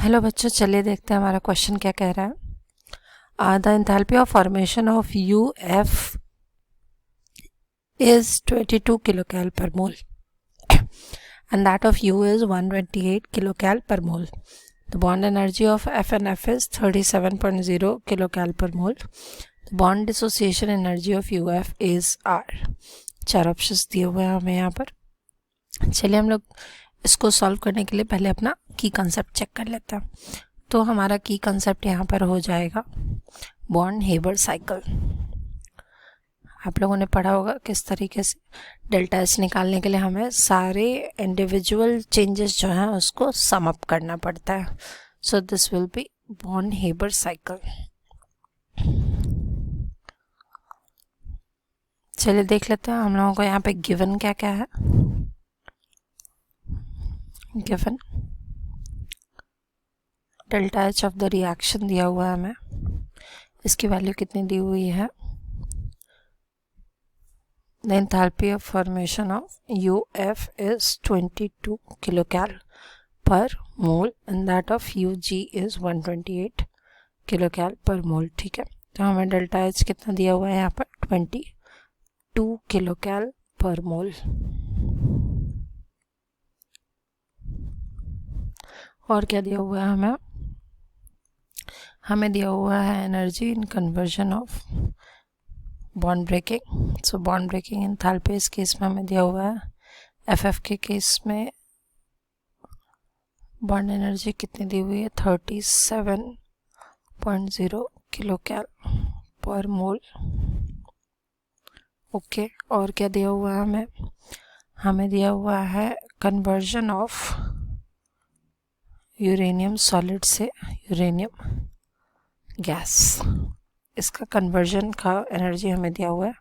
Hello बच्चों, चलिए देखते हैं हमारा क्वेश्चन क्या कह रहा है। The enthalpy of formation of UF is 22 kilocalorie per mole and that of U is 128 kilocalorie per mole. The bond energy of F and F is 37.0 kilocalorie per mole. The bond dissociation energy of UF is R. चार options दिए हुए हैं हमें यहाँ पर। चलिए हम लोग इसको सॉल्व करने के लिए पहले अपना की कंसेप्ट चेक कर लेते हैं। तो हमारा की कंसेप्ट यहाँ पर हो जाएगा बॉन्ड हेबर साइकिल। आप लोगों ने पढ़ा होगा किस तरीके से डेल्टा एच निकालने के लिए हमें सारे इंडिविजुअल चेंजेस जो हैं उसको सम अप करना पड़ता है। सो दिस विल बी बॉन्ड हेबर साइकिल। चलिए देख लेते हैं हम लोगों को यहाँ पे गिवन क्या क्या है। Given delta H of the reaction दिया हुआ है हमें, इसकी वैल्यू कितनी दी हुई है। The enthalpy of formation of UF is 22 किलोकैल पर mole and that of UG is 128 किलोकैल पर मोल। ठीक है, तो हमें डेल्टा एच कितना दिया हुआ है यहाँ पर 22 किलोकैल पर मोल। और क्या दिया हुआ है हमें दिया हुआ है energy in conversion of bond breaking. So bond breaking enthalpy इस केस में हमें दिया हुआ है। FF के केस में बॉन्ड एनर्जी कितनी दी हुई है 37.0 किलोकैल पर मोल। ओके, और क्या दिया हुआ है हमें दिया हुआ है कन्वर्जन ऑफ यूरेनियम सॉलिड से यूरेनियम गैस। इसका कन्वर्जन का एनर्जी हमें दिया हुआ है,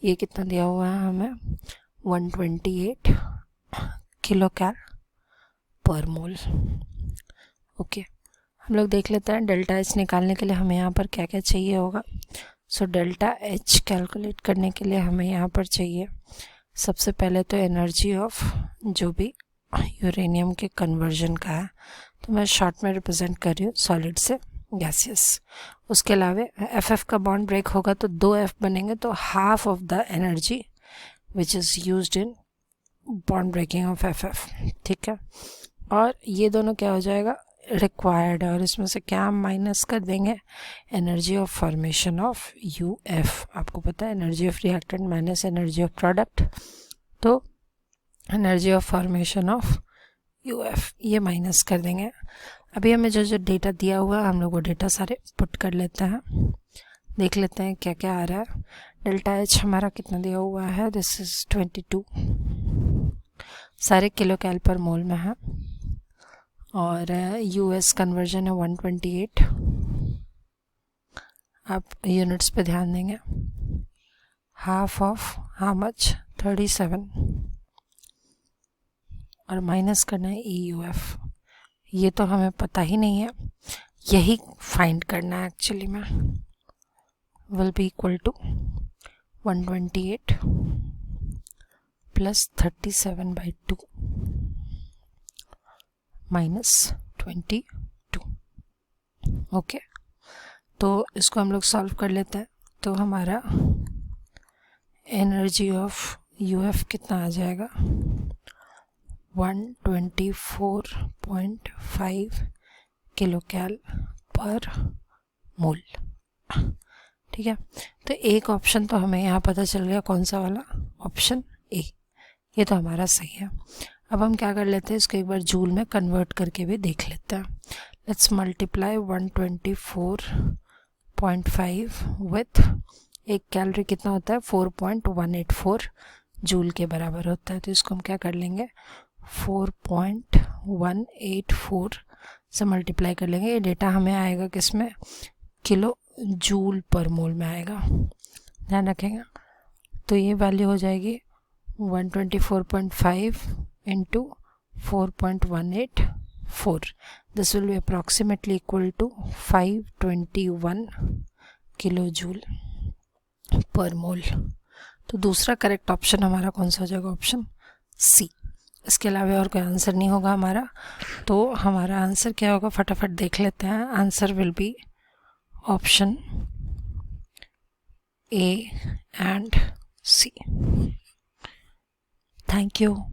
ये कितना दिया हुआ है हमें 128 किलोकैल पर मोल। ओके, हम लोग देख लेते हैं डेल्टा एच निकालने के लिए हमें यहाँ पर क्या क्या चाहिए होगा। सो डेल्टा एच कैलकुलेट करने के लिए हमें यहाँ पर चाहिए सबसे पहले तो एनर्जी ऑफ जो भी यूरेनियम के कन्वर्जन का है, तो मैं शॉर्ट में रिप्रेजेंट कर रही हूँ सॉलिड से गैसियस। उसके अलावा FF का बॉन्ड ब्रेक होगा तो 2 F बनेंगे, तो half of the energy which is used in bond breaking of FF। ठीक है, और ये दोनों क्या हो जाएगा रिक्वायर्ड है, और इसमें से क्या हम माइनस कर देंगे energy of formation of UF। आपको पता है energy of reactant minus energy of product, तो energy of formation of UF ये माइनस कर देंगे। अभी हमें जो जो डेटा दिया हुआ है हम लोग वो डेटा सारे पुट कर लेते हैं, देख लेते हैं क्या क्या आ रहा है। डेल्टा एच हमारा कितना दिया हुआ है, दिस इज 22, सारे किलो कैल पर मोल में है, और US कन्वर्जन है 128। आप यूनिट्स पे ध्यान देंगे, हाफ ऑफ हाउ मच 37, और माइनस करना है EUF। ये तो हमें पता ही नहीं है, यही फाइंड करना है एक्चुअली में। Will be equal to 128 plus 37/2 minus 22। Okay, तो इसको हम लोग सॉल्व कर लेते हैं। तो हमारा एनर्जी ऑफ UF कितना आ जाएगा 124.5 किलोकैल पर मोल। ठीक है, तो एक ऑप्शन तो हमें यहाँ पता चल गया, कौन सा वाला, ऑप्शन A, ये तो हमारा सही है। अब हम क्या कर लेते हैं, इसको एक बार जूल में कन्वर्ट करके भी देख लेते हैं। लेट्स मल्टीप्लाई 124.5 विथ एक कैलोरी कितना होता है 4.184 जूल के बराबर होता है, तो इसको हम क्या कर लेंगे 4.184 से मल्टीप्लाई कर लेंगे। ये डेटा हमें आएगा किसमें, किलो जूल पर मोल में आएगा, ध्यान रखेंगे। तो ये वैल्यू हो जाएगी 124.5 into 4.184। This will be approximately equal to 521 kilo joule per mole. तो दूसरा करेक्ट ऑप्शन हमारा कौन सा हो जाएगा, ऑप्शन C। इसके अलावा और कोई आंसर नहीं होगा हमारा। तो हमारा आंसर क्या होगा फटाफट देख लेते हैं। Answer will be option A and C. Thank you.